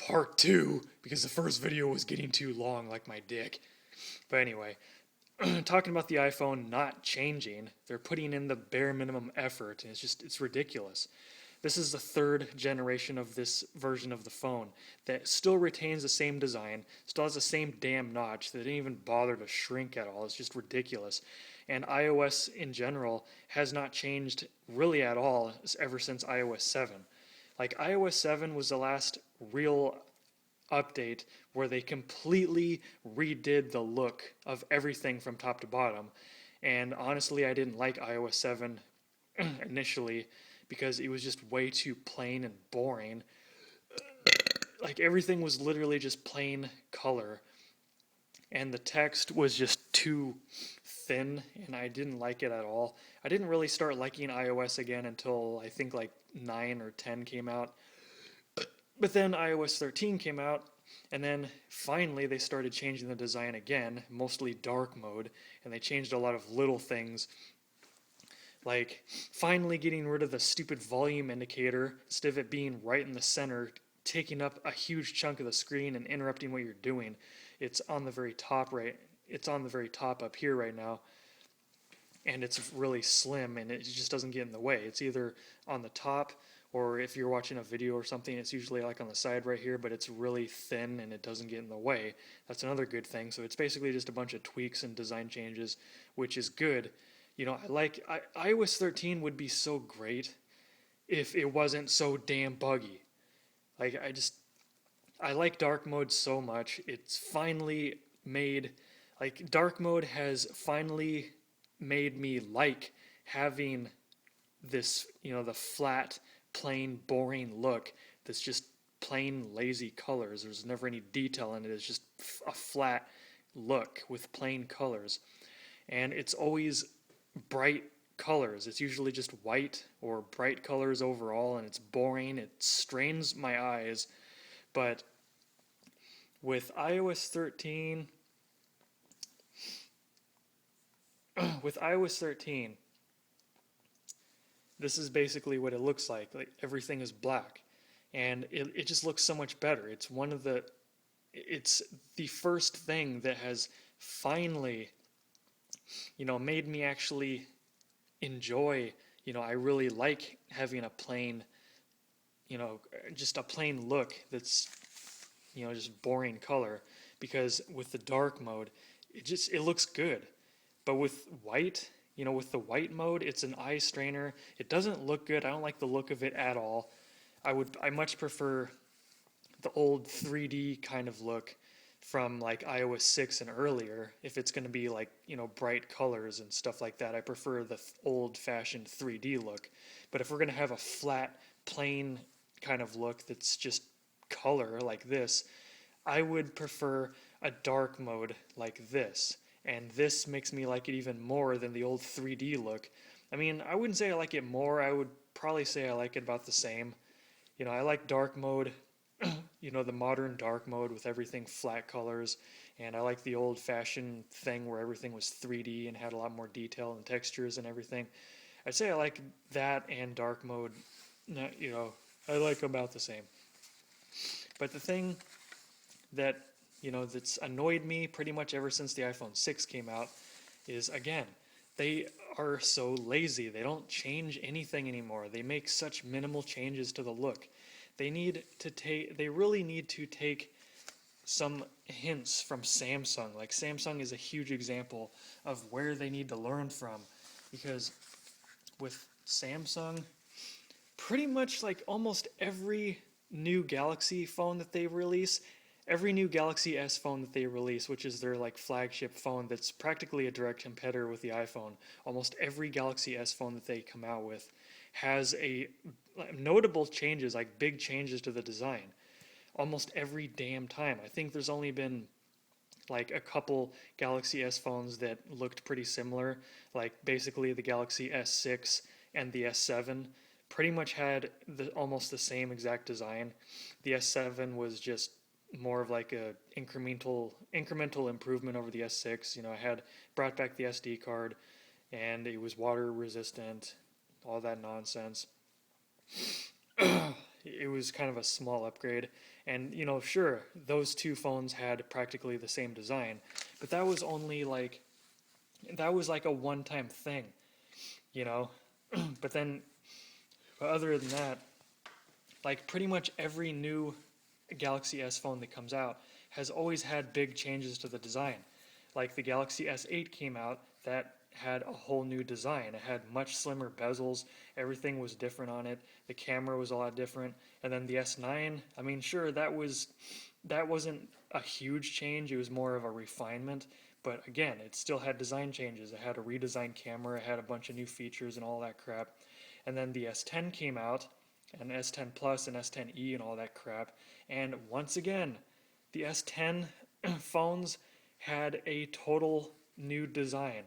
part two because the first video was getting too long, like my dick. But anyway, talking about the iPhone not changing, they're putting in the bare minimum effort, and it's ridiculous. This is the third generation of this version of the phone that still retains the same design, still has the same damn notch. They didn't even bother to shrink at all. It's just ridiculous. And iOS in general has not changed really at all ever since iOS 7. Like, iOS 7 was the last real update where they completely redid the look of everything from top to bottom. And honestly, I didn't like iOS 7 initially because it was just way too plain and boring. Like, everything was literally just plain color, and the text was just too thin, and I didn't like it at all. I didn't really start liking iOS again until I think like 9 or 10 came out. But then iOS 13 came out, and then finally they started changing the design again, mostly dark mode, and they changed a lot of little things, like finally getting rid of the stupid volume indicator instead of it being right in the center, taking up a huge chunk of the screen and interrupting what you're doing. It's on the very top up here right now, and it's really slim, and it just doesn't get in the way. It's either on the top, or if you're watching a video or something, it's usually like on the side right here, but it's really thin and it doesn't get in the way. That's another good thing. So it's basically just a bunch of tweaks and design changes, which is good. You know, iOS 13 would be so great if it wasn't so damn buggy. Like, I like dark mode so much. It's finally made, like, dark mode has finally made me like having this, you know, the flat, plain, boring look that's just plain, lazy colors. There's never any detail in it. It's just a flat look with plain colors. And it's always bright colors. It's usually just white or bright colors overall, and it's boring. It strains my eyes. But with iOS 13, this is basically what it looks like. Like, everything is black, and it just looks so much better. It's the first thing that has finally, you know, made me actually enjoy, you know, I really like having a plain, you know, just a plain look that's, you know, just boring color, because with the dark mode, it looks good. But with white, you know, with the white mode, it's an eye strainer. It doesn't look good. I don't like the look of it at all. I much prefer the old 3D kind of look from like iOS 6 and earlier. If it's going to be like, you know, bright colors and stuff like that, I prefer the old-fashioned 3D look. But if we're going to have a flat, plain kind of look that's just color like this, I would prefer a dark mode like this. And this makes me like it even more than the old 3D look. I mean, I wouldn't say I like it more. I would probably say I like it about the same. You know, I like dark mode, you know, the modern dark mode with everything flat colors, and I like the old-fashioned thing where everything was 3D and had a lot more detail and textures and everything. I'd say I like that and dark mode, you know, I like about the same. But the thing that, you know, that's annoyed me pretty much ever since the iPhone 6 came out is, again, they are so lazy. They don't change anything anymore. They make such minimal changes to the look. They really need to take some hints from Samsung. Like, Samsung is a huge example of where they need to learn from, because with Samsung, pretty much like almost every new Galaxy phone that they release, every new Galaxy S phone that they release, which is their like flagship phone that's practically a direct competitor with the iPhone, almost every Galaxy S phone that they come out with has a notable changes, like big changes to the design, almost every damn time. I think there's only been like a couple Galaxy S phones that looked pretty similar, like basically the Galaxy S6 and the S7 pretty much had almost the same exact design. The S7 was just more of like a incremental improvement over the S6. You know, I had brought back the SD card, and it was water resistant, all that nonsense. it was kind of a small upgrade. And, you know, sure, those two phones had practically the same design, but that was only like, that was like a one-time thing, you know? But then, but other than that, like pretty much every new Galaxy S phone that comes out has always had big changes to the design. Like the Galaxy S8 came out, that had a whole new design. It had much slimmer bezels, everything was different on it, the camera was a lot different. And then the S9, I mean, sure, that wasn't a huge change, it was more of a refinement. But again, it still had design changes. It had a redesigned camera, it had a bunch of new features and all that crap. And then the S10 came out, and S10 Plus and S10e and all that crap. And once again, the S10 phones had a total new design.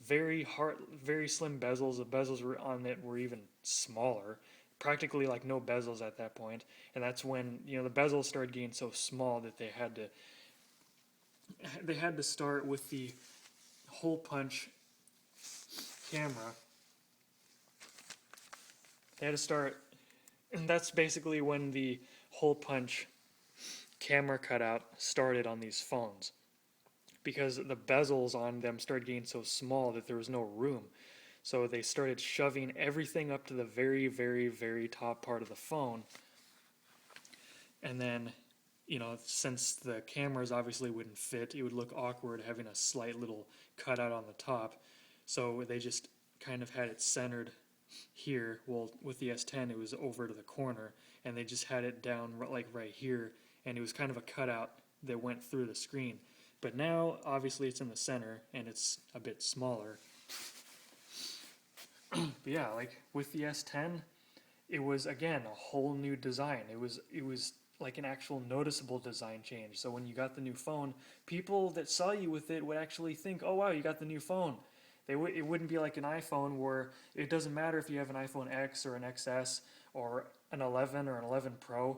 Very slim bezels. The bezels on it were even smaller, practically like no bezels at that point. And that's when, you know, the bezels started getting so small that they had to start with the hole punch camera. They had to start, and that's basically when the hole punch camera cutout started on these phones, because the bezels on them started getting so small that there was no room. So they started shoving everything up to the very top part of the phone. And then, you know, since the cameras obviously wouldn't fit, it would look awkward having a slight little cutout on the top. So they just kind of had it centered here. Well, with the S10 it was over to the corner, and they just had it down like right here, and it was kind of a cutout that went through the screen. But now obviously it's in the center and it's a bit smaller. But yeah, like with the S10, it was again a whole new design. It was like an actual noticeable design change. So when you got the new phone, people that saw you with it would actually think, "Oh wow, you got the new phone." It wouldn't be like an iPhone where it doesn't matter if you have an iPhone X or an XS or an 11 or an 11 Pro.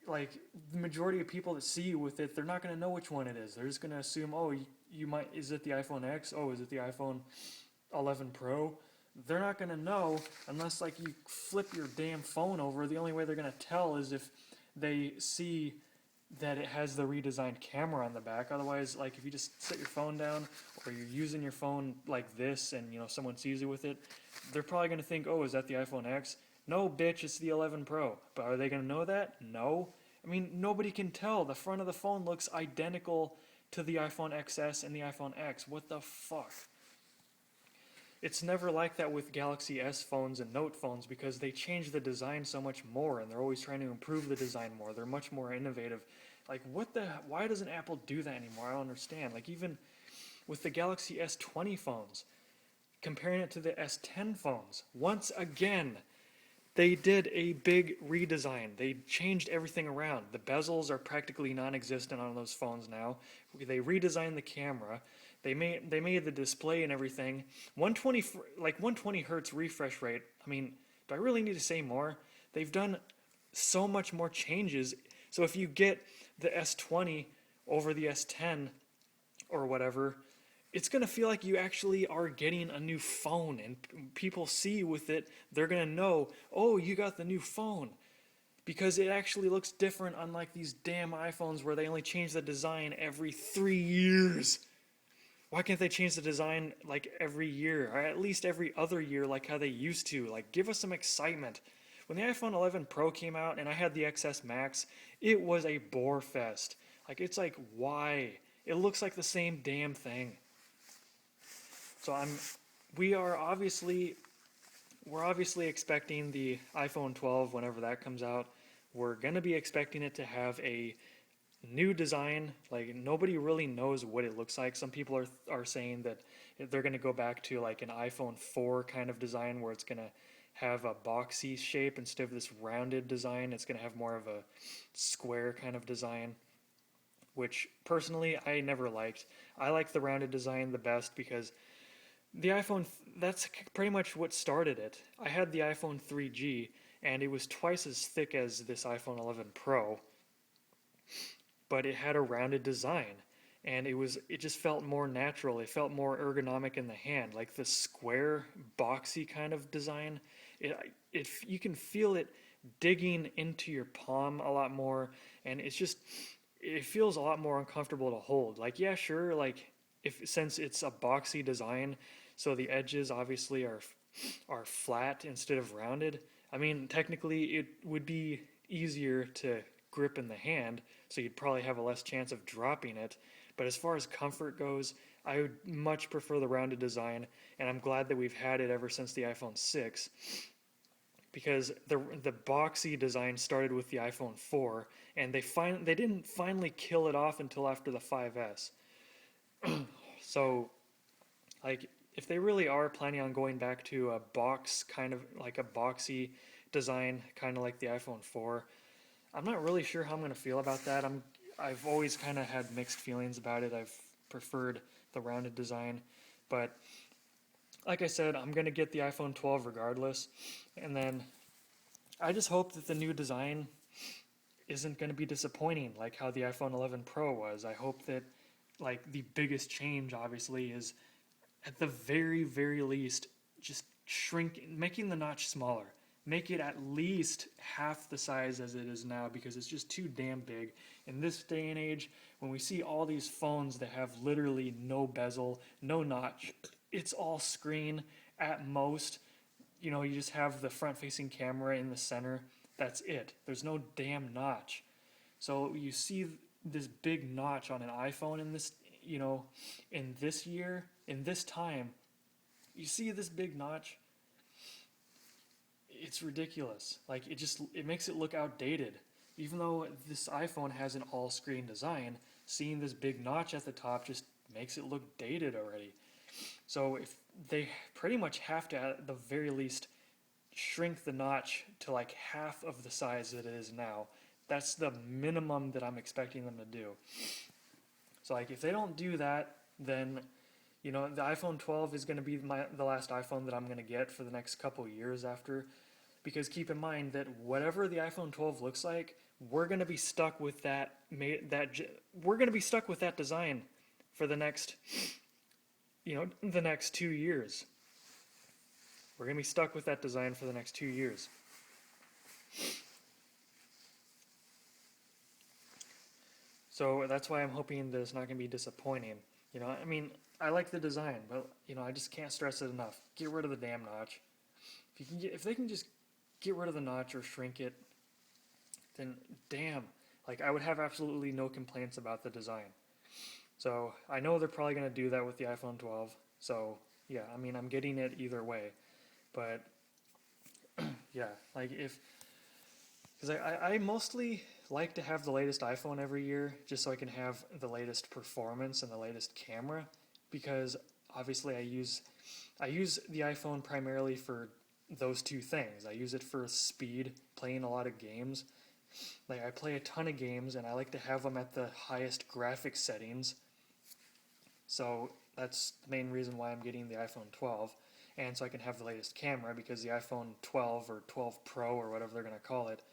Like the majority of people that see you with it, they're not going to know which one it is. They're just going to assume, oh, you might, is it the iPhone X? Oh, is it the iPhone 11 Pro? They're not going to know unless like you flip your damn phone over. The only way they're going to tell is if they see that it has the redesigned camera on the back. Otherwise, like if you just set your phone down or you're using your phone like this and, you know, someone sees you with it, they're probably going to think, oh, is that the iPhone X? No, bitch, it's the 11 Pro. But are they going to know that? No. I mean, nobody can tell. The front of the phone looks identical to the iPhone XS and the iPhone X. What the fuck? It's never like that with Galaxy S phones and Note phones because they change the design so much more and they're always trying to improve the design more. They're much more innovative. Like, why doesn't Apple do that anymore? I don't understand. Like, even with the Galaxy S20 phones, comparing it to the S10 phones, once again, they did a big redesign. They changed everything around. The bezels are practically non-existent on those phones now. They redesigned the camera. They made the display and everything. 120 hertz refresh rate. I mean, do I really need to say more? They've done so much more changes. So if you get the S20 over the S10 or whatever, it's going to feel like you actually are getting a new phone, and people see you with it, they're going to know, oh, you got the new phone, because it actually looks different, unlike these damn iPhones where they only change the design every 3 years. Why can't they change the design like every year, or at least every other year like how they used to? Like, give us some excitement. When the iPhone 11 Pro came out and I had the XS Max, it was a bore fest. Like, it's like, why? It looks like the same damn thing. So we're obviously expecting the iPhone 12 whenever that comes out. We're going to be expecting it to have a new design. Like, nobody really knows what it looks like. Some people are saying that they're going to go back to like an iPhone 4 kind of design where it's going to have a boxy shape instead of this rounded design. It's going to have more of a square kind of design, which personally I never liked. I like the rounded design the best because the iPhone, that's pretty much what started it. I had the iPhone 3G, and it was twice as thick as this iPhone 11 Pro, but it had a rounded design, and it just felt more natural. It felt more ergonomic in the hand, like the square, boxy kind of design. You can feel it digging into your palm a lot more, and it feels a lot more uncomfortable to hold. Like, yeah, sure, like if since it's a boxy design, so the edges obviously are flat instead of rounded. I mean, technically it would be easier to grip in the hand, so you'd probably have a less chance of dropping it. But as far as comfort goes, I would much prefer the rounded design, and I'm glad that we've had it ever since the iPhone 6, because the boxy design started with the iPhone 4, and they didn't finally kill it off until after the 5S. So, like, if they really are planning on going back to a box, kind of like a boxy design, kind of like the iPhone 4, I'm not really sure how I'm going to feel about that. I've always kind of had mixed feelings about it. I've preferred the rounded design, but like I said, I'm going to get the iPhone 12 regardless. And then I just hope that the new design isn't going to be disappointing like how the iPhone 11 Pro was. I hope that, like, the biggest change obviously is at the very, very least just making the notch smaller. Make it at least half the size as it is now, because it's just too damn big. In this day and age, when we see all these phones that have literally no bezel, no notch, it's all screen at most. You know, you just have the front-facing camera in the center. That's it. There's no damn notch. So you see this big notch on an iPhone in this, you know, in this year, in this time, you see this big notch. It's ridiculous. Like, it makes it look outdated. Even though this iPhone has an all-screen design, seeing this big notch at the top just makes it look dated already. So if they pretty much have to, at the very least, shrink the notch to like half of the size that it is now. That's the minimum that I'm expecting them to do. So, like, if they don't do that, then, you know, the iPhone 12 is going to be the last iPhone that I'm going to get for the next couple years after. Because keep in mind that whatever the iPhone 12 looks like, we're going to be stuck with we're going to be stuck with that design for the next, you know, the next 2 years. We're going to be stuck with that design for the next 2 years. So that's why I'm hoping that it's not going to be disappointing. You know, I mean, I like the design, but, you know, I just can't stress it enough. Get rid of the damn notch. If they can just get rid of the notch or shrink it, then damn, like, I would have absolutely no complaints about the design. So I know they're probably going to do that with the iPhone 12. So yeah, I mean, I'm getting it either way. But yeah, like, because I mostly like to have the latest iPhone every year just so I can have the latest performance and the latest camera, because obviously I use the iPhone primarily for those two things. I use it for speed, playing a lot of games. Like, I play a ton of games and I like to have them at the highest graphics settings. So that's the main reason why I'm getting the iPhone 12. And so I can have the latest camera, because the iPhone 12 or 12 Pro or whatever they're going to call it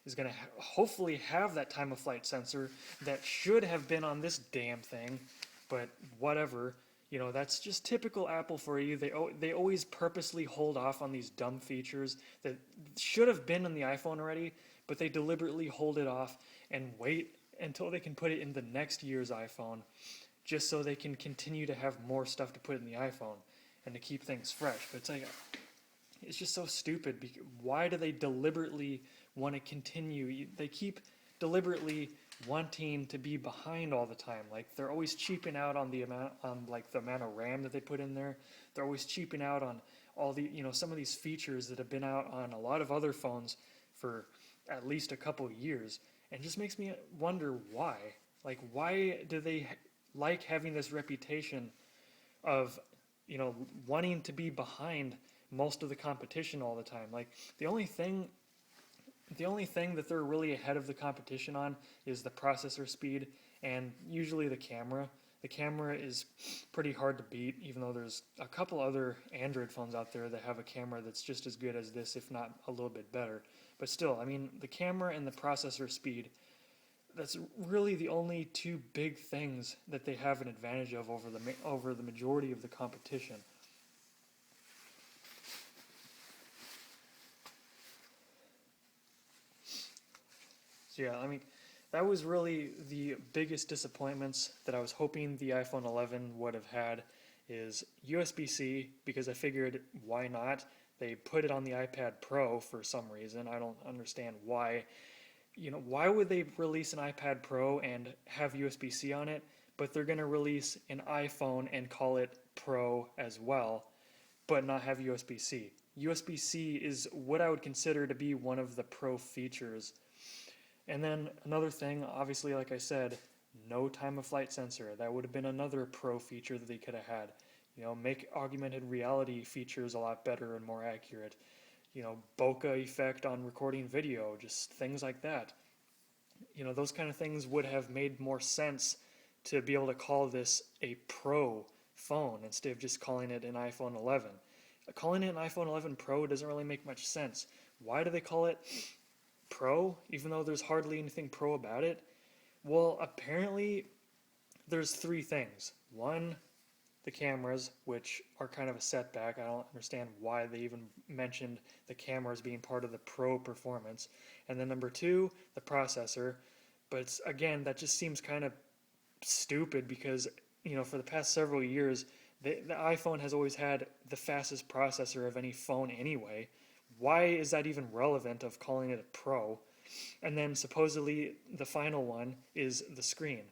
is going to hopefully have that time of flight sensor that should have been on this damn thing. But whatever, you know, that's just typical Apple for you. They always purposely hold off on these dumb features that should have been on the iPhone already, but they deliberately hold it off and wait until they can put it in the next year's iPhone, just so they can continue to have more stuff to put in the iPhone and to keep things fresh. But it's like, it's just so stupid. Why do they deliberately want to continue? They keep deliberately wanting to be behind all the time. Like, they're always cheaping out on the amount of RAM that they put in there. They're always cheaping out on all the, you know, some of these features that have been out on a lot of other phones for at least a couple years. And it just makes me wonder why. Like, why do they like having this reputation of, you know, wanting to be behind most of the competition all the time? Like, the only thing that they're really ahead of the competition on is the processor speed and usually the camera. The camera is pretty hard to beat, even though there's a couple other Android phones out there that have a camera that's just as good as this, if not a little bit better. But still, I mean, the camera and the processor speed, that's really the only two big things that they have an advantage of over the majority of the competition. Yeah, I mean, that was really the biggest disappointments that I was hoping the iPhone 11 would have had is USB-C, because I figured why not? They put it on the iPad Pro for some reason. I don't understand why. Why would they release an iPad Pro and have USB-C on it, but they're going to release an iPhone and call it Pro as well, but not have USB-C? USB-C is what I would consider to be one of the Pro features. And then another thing, obviously, like I said, no time of flight sensor. That would have been another Pro feature that they could have had. Make augmented reality features a lot better and more accurate. Bokeh effect on recording video, just things like that. Those kind of things would have made more sense to be able to call this a Pro phone instead of just calling it an iPhone 11. Calling it an iPhone 11 Pro doesn't really make much sense. Why do they call it Pro, even though there's hardly anything Pro about it? Well, apparently there's three things. One, the cameras, which are kind of a setback. I don't understand why they even mentioned the cameras being part of the Pro performance. And then number two, the processor. But again, that just seems kind of stupid because, for the past several years, the iPhone has always had the fastest processor of any phone anyway. Why is that even relevant of calling it a Pro? And then supposedly the final one is the screen.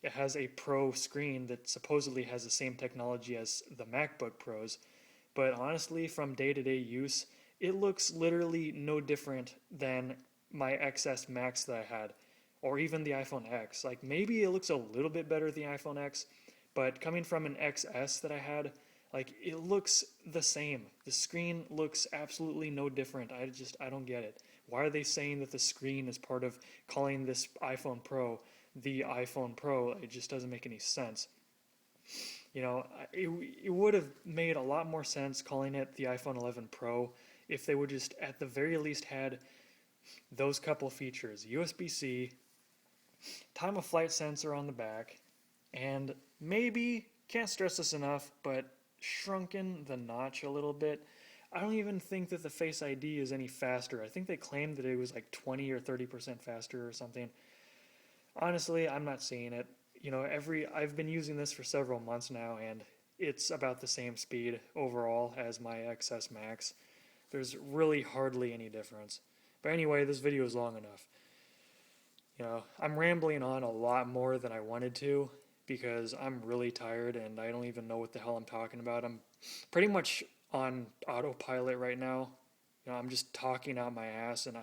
It has a Pro screen that supposedly has the same technology as the MacBook Pros, but honestly, from day-to-day use, it looks literally no different than my XS Max that I had, or even the iPhone X. Like, maybe it looks a little bit better than the iPhone X, but coming from an XS that I had, like, it looks the same. The screen looks absolutely no different. I don't get it. Why are they saying that the screen is part of calling this iPhone Pro the iPhone Pro? It just doesn't make any sense. It would have made a lot more sense calling it the iPhone 11 Pro if they would just, at the very least, had those couple features: USB-C, time of flight sensor on the back, and maybe, can't stress this enough, but shrunken the notch a little bit. I don't even think that the Face ID is any faster. I think they claimed that it was like 20 or 30% faster or something. Honestly, I'm not seeing it. I've been using this for several months now, and it's about the same speed overall as my XS Max. There's really hardly any difference. But anyway, this video is long enough. I'm rambling on a lot more than I wanted to because I'm really tired and I don't even know what the hell I'm talking about. I'm pretty much on autopilot right now. I'm just talking out my ass and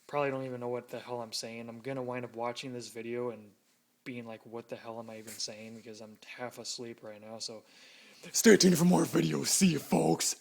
probably don't even know what the hell I'm saying. I'm gonna wind up watching this video and being like, what the hell am I even saying? Because I'm half asleep right now. So stay tuned for more videos. See you, folks.